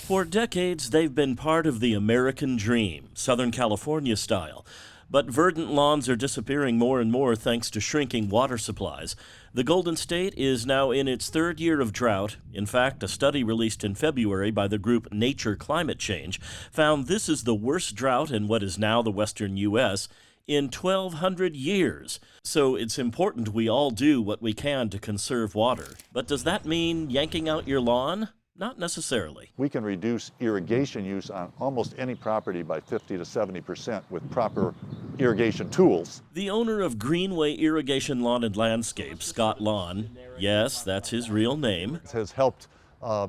For decades, they've been part of the American dream, Southern California style. But verdant lawns are disappearing more and more thanks to shrinking water supplies. The Golden State is now in its third year of drought. In fact, a study released in February by the group Nature Climate Change found this is the worst drought in what is now the western U.S. in 1,200 years. So it's important we all do what we can to conserve water. But does that mean yanking out your lawn? Not necessarily. We can reduce irrigation use on almost any property by 50 to 70% with proper irrigation tools. The owner of Greenway Irrigation Lawn and Landscape, Scott Lawn, yes, that's his real name, has helped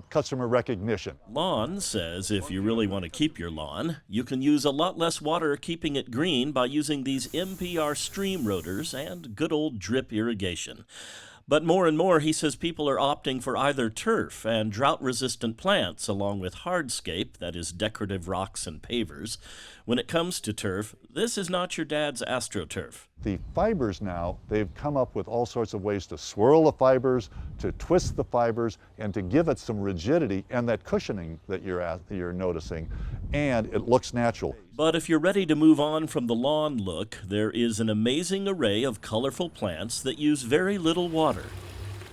customer recognition. Lawn says if you really want to keep your lawn, you can use a lot less water keeping it green by using these MPR stream rotors and good old drip irrigation. But more and more, he says people are opting for either turf and drought-resistant plants along with hardscape, that is decorative rocks and pavers. When it comes to turf, this is not your dad's AstroTurf. The fibers now, they've come up with all sorts of ways to swirl the fibers, to twist the fibers, and to give it some rigidity and that cushioning that you're noticing, and it looks natural. But if you're ready to move on from the lawn look, there is an amazing array of colorful plants that use very little water.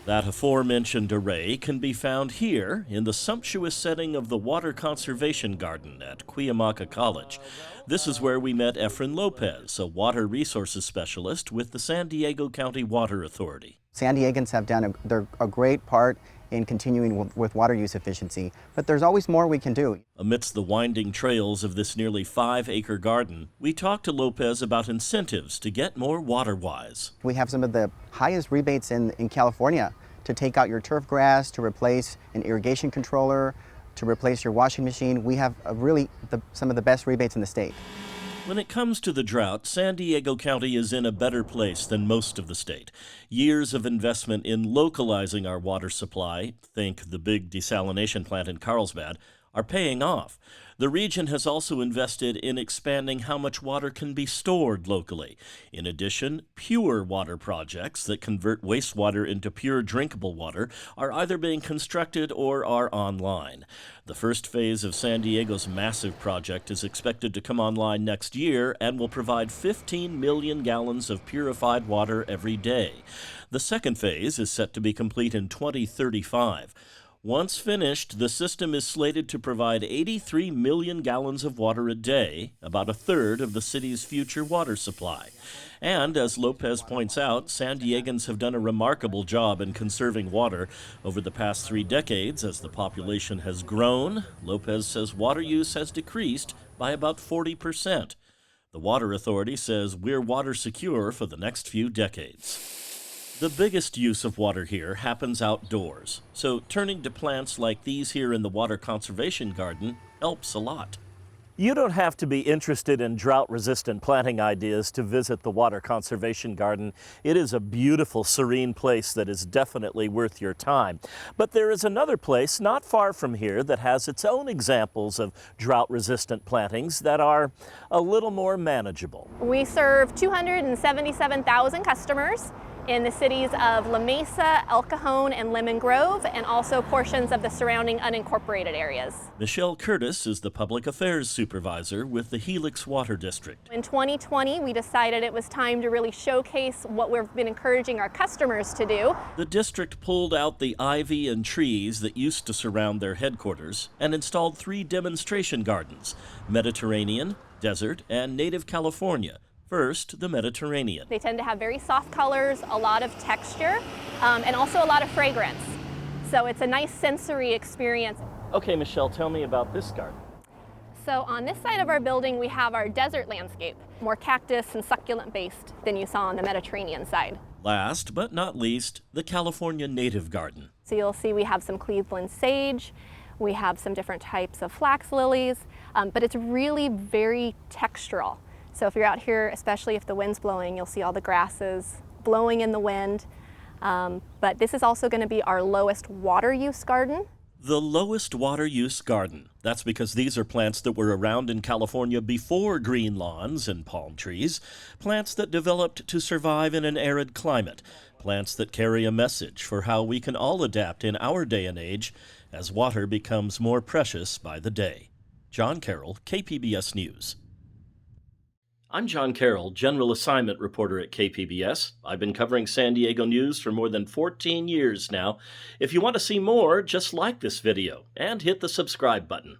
That aforementioned array can be found here in the sumptuous setting of the Water Conservation Garden at Cuyamaca College. This is where we met Efren Lopez, a water resources specialist with the San Diego County Water Authority. San Diegans have done a great part in continuing with water use efficiency, but there's always more we can do. Amidst the winding trails of this nearly 5-acre garden, we talked to Lopez about incentives to get more water-wise. We have some of the highest rebates in California to take out your turf grass, to replace an irrigation controller, to replace your washing machine. We have some of the best rebates in the state. When it comes to the drought, San Diego County is in a better place than most of the state. Years of investment in localizing our water supply, think the big desalination plant in Carlsbad, are paying off. The region has also invested in expanding how much water can be stored locally. In addition, pure water projects that convert wastewater into pure drinkable water are either being constructed or are online. The first phase of San Diego's massive project is expected to come online next year and will provide 15 million gallons of purified water every day. The second phase is set to be complete in 2035. Once finished, the system is slated to provide 83 million gallons of water a day, about a third of the city's future water supply. And as Lopez points out, San Diegans have done a remarkable job in conserving water over the past 3 decades. As the population has grown, Lopez says water use has decreased by about 40%. The Water Authority says we're water secure for the next few decades. The biggest use of water here happens outdoors, so turning to plants like these here in the Water Conservation Garden helps a lot. You don't have to be interested in drought-resistant planting ideas to visit the Water Conservation Garden. It is a beautiful, serene place that is definitely worth your time. But there is another place not far from here that has its own examples of drought-resistant plantings that are a little more manageable. We serve 277,000 customers in the cities of La Mesa, El Cajon, and Lemon Grove, and also portions of the surrounding unincorporated areas. Michelle Curtis is the Public Affairs Supervisor with the Helix Water District. In 2020, we decided it was time to really showcase what we've been encouraging our customers to do. The district pulled out the ivy and trees that used to surround their headquarters and installed 3 demonstration gardens: Mediterranean, Desert, and Native California. First, the Mediterranean. They tend to have very soft colors, a lot of texture, and also a lot of fragrance. So it's a nice sensory experience. Okay, Michelle, tell me about this garden. So on this side of our building, we have our desert landscape, more cactus and succulent based than you saw on the Mediterranean side. Last but not least, the California Native Garden. So you'll see we have some Cleveland sage, we have some different types of flax lilies, but it's really very textural. So if you're out here, especially if the wind's blowing, you'll see all the grasses blowing in the wind. But this is also going to be our lowest water use garden. The lowest water use garden. That's because these are plants that were around in California before green lawns and palm trees, plants that developed to survive in an arid climate, plants that carry a message for how we can all adapt in our day and age as water becomes more precious by the day. John Carroll, KPBS News. I'm John Carroll, General Assignment Reporter at KPBS. I've been covering San Diego news for more than 14 years now. If you want to see more, just like this video and hit the subscribe button.